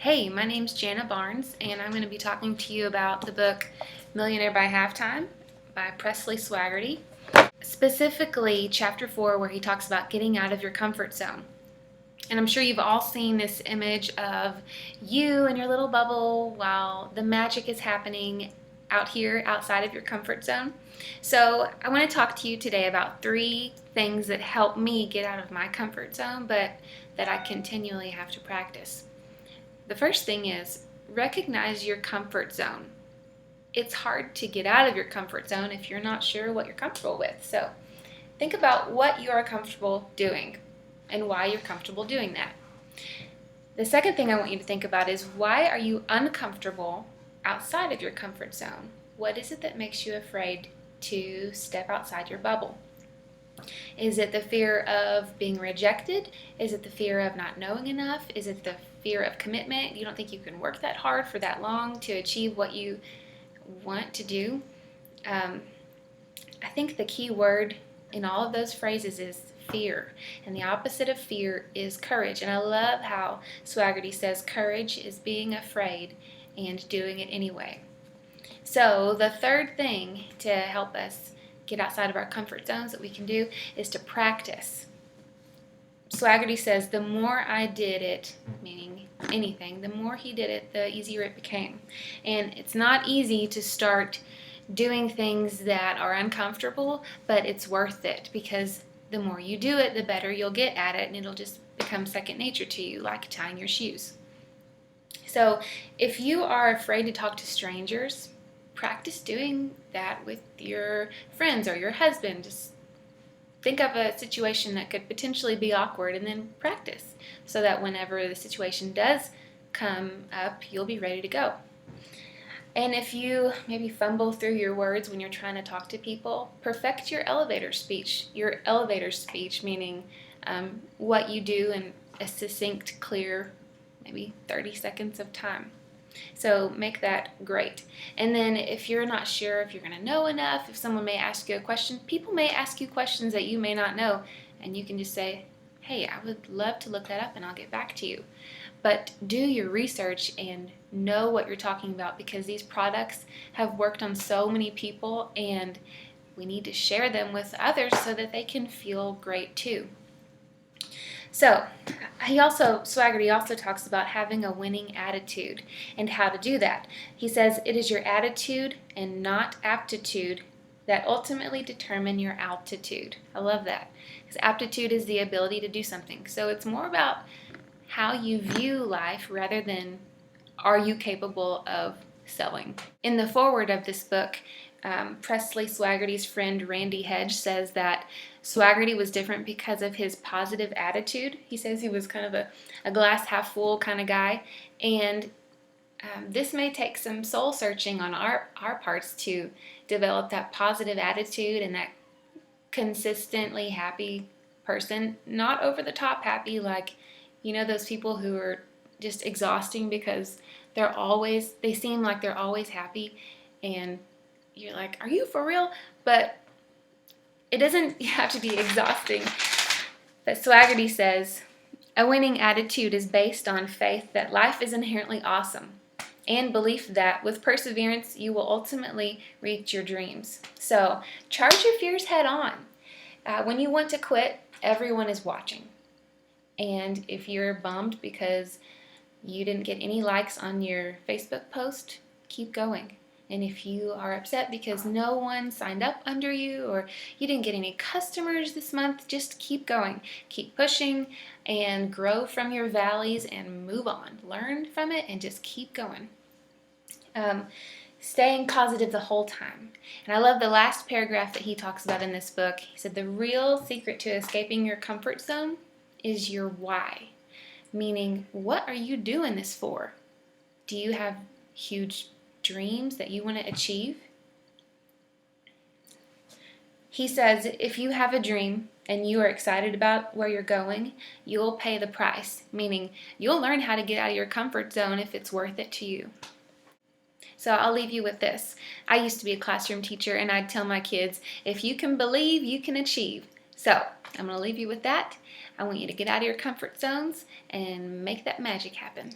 Hey, my name's Jana Barnes, and I'm going to be talking to you about the book Millionaire by Halftime by Presley Swagerty. Specifically, chapter 4, where he talks about getting out of your comfort zone. And I'm sure you've all seen this image of you in your little bubble while the magic is happening out here outside of your comfort zone. So I want to talk to you today about 3 things that help me get out of my comfort zone, but that I continually have to practice. The first thing is recognize your comfort zone. It's hard to get out of your comfort zone if you're not sure what you're comfortable with. So think about what you are comfortable doing and why you're comfortable doing that. The second thing I want you to think about is why are you uncomfortable outside of your comfort zone? What is it that makes you afraid to step outside your bubble? Is it the fear of being rejected? Is it the fear of not knowing enough? Is it the fear of commitment? You don't think you can work that hard for that long to achieve what you want to do? I think the key word in all of those phrases is fear. And the opposite of fear is courage. And I love how Swagerty says courage is being afraid and doing it anyway. So the third thing to help us get outside of our comfort zones that we can do is to practice. Swagerty says the more I did it, meaning anything, the more he did it, the easier it became. And it's not easy to start doing things that are uncomfortable, but it's worth it because the more you do it, the better you'll get at it, and it'll just become second nature to you, like tying your shoes. So if you are afraid to talk to strangers, practice doing that with your friends or your husband. Just think of a situation that could potentially be awkward and then practice so that whenever the situation does come up, you'll be ready to go. And if you maybe fumble through your words when you're trying to talk to people, perfect your elevator speech. Your elevator speech, meaning what you do in a succinct, clear, maybe 30 seconds of time. So make that great. And then if you're not sure if you're going to know enough, if someone may ask you a question, people may ask you questions that you may not know, and you can just say, hey, I would love to look that up and I'll get back to you. But do your research and know what you're talking about because these products have worked on so many people and we need to share them with others so that they can feel great too. So, Swagerty also talks about having a winning attitude and how to do that. He says it is your attitude and not aptitude that ultimately determine your altitude. I love that because aptitude is the ability to do something. So it's more about how you view life rather than are you capable of selling. In the foreword of this book, Presley Swagerty's friend Randy Hedge says that Swagerty was different because of his positive attitude. He says he was kind of a glass half full kind of guy, and this may take some soul searching on our parts to develop that positive attitude and that consistently happy person, not over the top happy like, those people who are just exhausting because they seem like they're always happy, and you're like, are you for real? But it doesn't have to be exhausting. But Swagerty says, a winning attitude is based on faith that life is inherently awesome and belief that with perseverance you will ultimately reach your dreams. So charge your fears head on. When you want to quit, everyone is watching. And if you're bummed because you didn't get any likes on your Facebook post, keep going. And if you are upset because no one signed up under you or you didn't get any customers this month, just keep going. Keep pushing and grow from your valleys and move on. Learn from it and just keep going. Staying positive the whole time. And I love the last paragraph that he talks about in this book. He said, the real secret to escaping your comfort zone is your why. Meaning, what are you doing this for? Do you have huge dreams that you want to achieve? He says if you have a dream and you are excited about where you're going, you'll pay the price, meaning you'll learn how to get out of your comfort zone if it's worth it to you. So I'll leave you with this. I used to be a classroom teacher and I'd tell my kids, if you can believe, you can achieve. So I'm going to leave you with that. I want you to get out of your comfort zones and make that magic happen.